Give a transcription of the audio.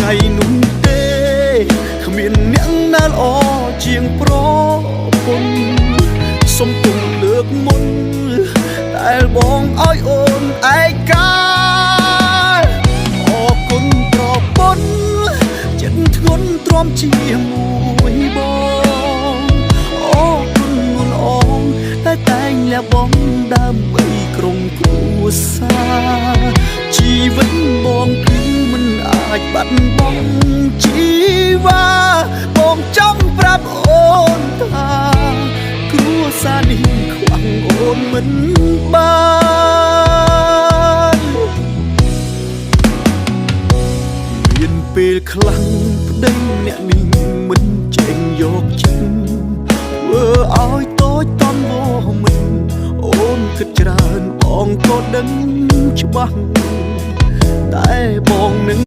ថ្ងៃនោះទេគ្មានអ្នកណាល្អជាងប្រពន្ធសុំទុំលើកមុនតែបងឲ្យអូនឯកាអរគុណប្រពន្ធចិត្តធ្ងន់ទ្រាំជាមួយបងអរគុណមុនអងតែងលះបង់ដើម្បីក្រុមគ្រួសារជីវិតបងគឺមិនអាចបាត់បង់ជីវ៉ាបងចង់ប្រាប់អូនថាគ្រួសារនេះខ្វះអូនមិនបានមានពេលខ្លាំងប្តីអ្នកនេះមិនចេញយកចិត្តធ្វើឲ្យតូចតន់វមិនអូនគិតច្រើនបងក៏ដឹងច្បាស់តែបងនឹង